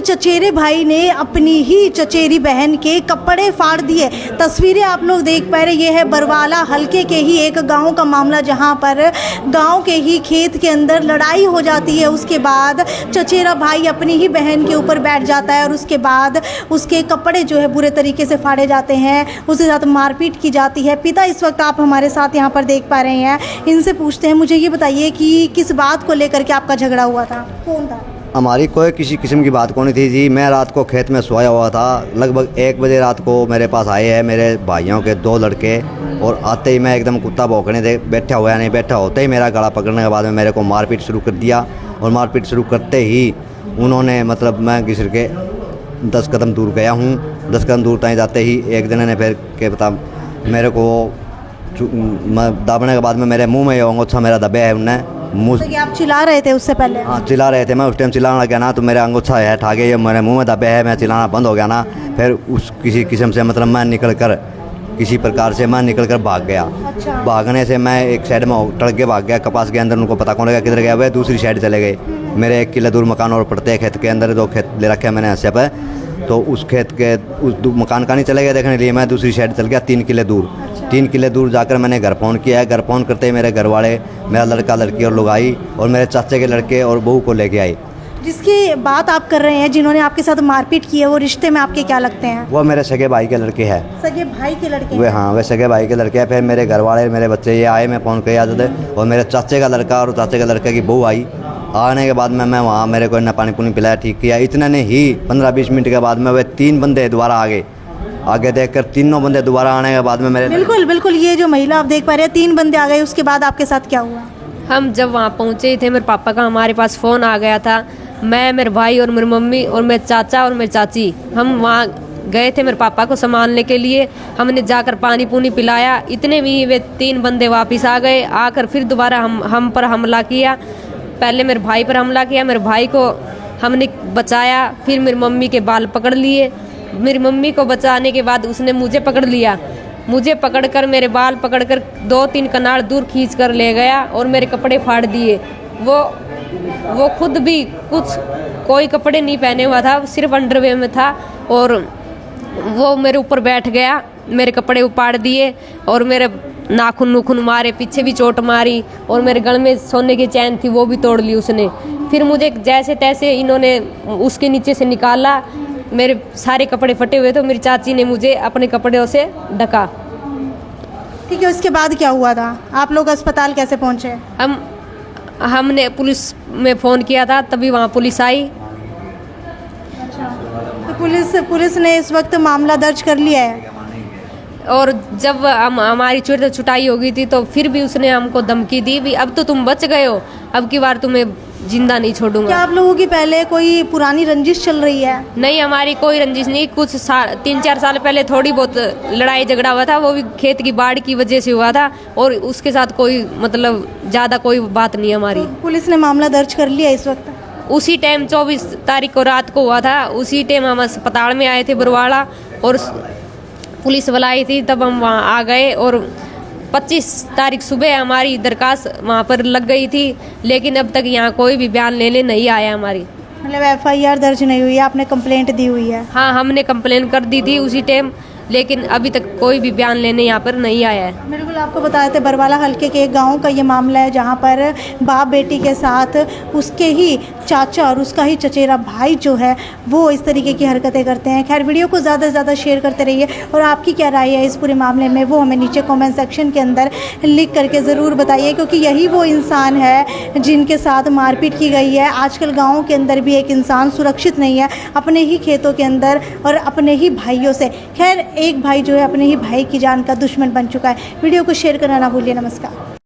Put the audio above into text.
चचेरे भाई ने अपनी ही चचेरी बहन के कपड़े फाड़ दिए। तस्वीरें आप लोग देख पा रहे, ये है बरवाला हलके के ही एक गांव का मामला, जहां पर गांव के ही खेत के अंदर लड़ाई हो जाती है। उसके बाद चचेरा भाई अपनी ही बहन के ऊपर बैठ जाता है और उसके बाद उसके कपड़े जो है बुरे तरीके से फाड़े जाते हैं, उसके साथ मारपीट की जाती है। पिता इस वक्त आप हमारे साथ यहाँ पर देख पा रहे हैं, इनसे पूछते हैं। मुझे ये बताइए कि किस बात को लेकर के आपका झगड़ा हुआ था, कौन था? हमारी कोई किसी किस्म की बात को नहीं थी जी। मैं रात को खेत में सोया हुआ था, लगभग 1 बजे रात को मेरे पास आए हैं मेरे भाइयों के 2 लड़के, और आते ही मैं एकदम कुत्ता भौंकने दे बैठा हुआ नहीं, बैठा होते ही मेरा गला पकड़ने के बाद में मेरे को मारपीट शुरू कर दिया। और मारपीट शुरू करते ही उन्होंने मतलब मैं घिसर के 10 कदम दूर गया हूँ। 10 कदम दूर तक जाते ही एक जने ने फिर के बता मेरे को दाबने के बाद में मेरे मुँह में अंगूठा मेरा दबे है उनने मुँह। तो आप चिल्ला रहे थे उससे पहले? हाँ, चिल्ला रहे थे। मैं उस टाइम चिल्लाने लगा ना तो मेरा अंगूठा है ठा के ये मेरे मुंह में दबे है, मैं चिल्लाना बंद हो गया ना। फिर उस किसी किस्म से मतलब मैं निकल कर किसी प्रकार से मैं निकल कर भाग गया। अच्छा। भागने से मैं एक साइड में टड़ के भाग गया कपास के अंदर। उनको पता कौन लगा किधर गया, वह दूसरी साइड चले गए। मेरे 1 किले दूर मकान और पड़ते हैं खेत के अंदर, 2 खेत ले रखे मैंने हिस्से पर। तो उस खेत के उस मकान का नहीं चले गए देखने के लिए, मैं दूसरी साइड चल गया 3 किले दूर। 3 किले दूर जाकर मैंने घर फ़ोन किया है। घर फ़ोन करते ही मेरे घर वाले, मेरा लड़का लड़की और लोग आई और मेरे चाचे के लड़के और बहू को लेके आई। जिसकी बात आप कर रहे हैं, जिन्होंने आपके साथ मारपीट की है, वो रिश्ते में आपके क्या लगते हैं? वो मेरे सगे भाई के लड़के हैं। सगे भाई के लड़के? वे हाँ, वे सगे भाई के लड़के हैं। फिर मेरे घर वाले मेरे बच्चे ये आए, मैं फ़ोन किया थे, और मेरे चाचे का लड़का और चाचे के लड़के की बहू आई। आने के बाद में मैं वहाँ मेरे को इतना पानी पुनी पिलाया, ठीक किया। इतने ने ही 15-20 मिनट के बाद में वे 3 बंदे दोबारा आ गए। आगे देखकर तीनों बंदे दोबारा आने के बाद में मेरे बिल्कुल ये जो महिला आप देख पा रहे हैं, 3 बंदे आ गए। उसके बाद आपके साथ क्या हुआ? हम जब वहाँ पहुँचे थे, मेरे पापा का हमारे पास फ़ोन आ गया था। मैं, मेरे भाई और मेरी मम्मी और मेरे चाचा और मेरी चाची, हम वहाँ गए थे मेरे पापा को संभालने के लिए। हमने जाकर पानी पूनी पिलाया। इतने में वे 3 बंदे वापस आ गए। आकर फिर दोबारा हम पर हमला किया। पहले मेरे भाई पर हमला किया, मेरे भाई को हमने बचाया। फिर मेरी मम्मी के बाल पकड़ लिए। मेरी मम्मी को बचाने के बाद उसने मुझे पकड़ लिया। मुझे पकड़कर मेरे बाल पकड़कर 2-3 कनाल दूर खींच कर ले गया और मेरे कपड़े फाड़ दिए। वो खुद भी कोई कपड़े नहीं पहने हुआ था, सिर्फ अंडरवेयर में था। और वो मेरे ऊपर बैठ गया, मेरे कपड़े उपाड़ दिए और मेरे नाखून नुखून मारे, पीछे भी चोट मारी, और मेरे गले में सोने की चैन थी वो भी तोड़ ली उसने। फिर मुझे जैसे तैसे इन्होंने उसके नीचे से निकाला। मेरे सारे कपड़े फटे हुए थे। मेरी चाची ने मुझे अपने कपड़ों से ढका। ठीक है, उसके बाद क्या हुआ था? आप लोग अस्पताल कैसे पहुंचे? हमने पुलिस में फ़ोन किया था, तभी वहाँ पुलिस आई। अच्छा, तो पुलिस ने इस वक्त मामला दर्ज कर लिया है। और जब हमारी छुटाई हो गई थी तो फिर भी उसने हमको धमकी दी भी, अब तो तुम बच गए हो, अब की बार तुम्हें जिंदा नहीं छोड़ूंगा। क्या आप लोगों की पहले कोई पुरानी रंजिश चल रही है? नहीं, हमारी कोई रंजिश नहीं। कुछ 3-4 साल पहले थोड़ी बहुत लड़ाई झगड़ा हुआ था, वो भी खेत की बाढ़ की वजह से हुआ था। और उसके साथ कोई मतलब ज़्यादा कोई बात नहीं हमारी। तो पुलिस ने मामला दर्ज कर लिया इस वक्त? उसी टाइम 24 तारीख को रात को हुआ था। उसी टाइम हम अस्पताल में आए थे बरवाड़ा, और पुलिस वाला आई थी, तब हम वहाँ आ गए। और 25 तारीख सुबह हमारी दरखास्त वहाँ पर लग गई थी, लेकिन अब तक यहाँ कोई भी बयान लेने नहीं आया हमारी। मतलब FIR दर्ज नहीं हुई है, आपने कंप्लेंट दी हुई है? हाँ, हमने कंप्लेन कर दी थी उसी टाइम, लेकिन अभी तक कोई भी बयान लेने यहाँ पर नहीं आया है। बिल्कुल, आपको बताए थे बरवाला हल्के के एक गांव का ये मामला है, जहां पर बाप बेटी के साथ उसके ही चाचा और उसका ही चचेरा भाई जो है वो इस तरीके की हरकतें करते हैं। खैर, वीडियो को ज़्यादा से ज़्यादा शेयर करते रहिए, और आपकी क्या राय है इस पूरे मामले में वो हमें नीचे कमेंट सेक्शन के अंदर लिख करके ज़रूर बताइए, क्योंकि यही वो इंसान है जिनके साथ मारपीट की गई है। आजकल गाँव के अंदर भी एक इंसान सुरक्षित नहीं है, अपने ही खेतों के अंदर और अपने ही भाइयों से। खैर, एक भाई जो है अपने ही भाई की जान का दुश्मन बन चुका है। वीडियो को शेयर करना ना भूलिए। नमस्कार।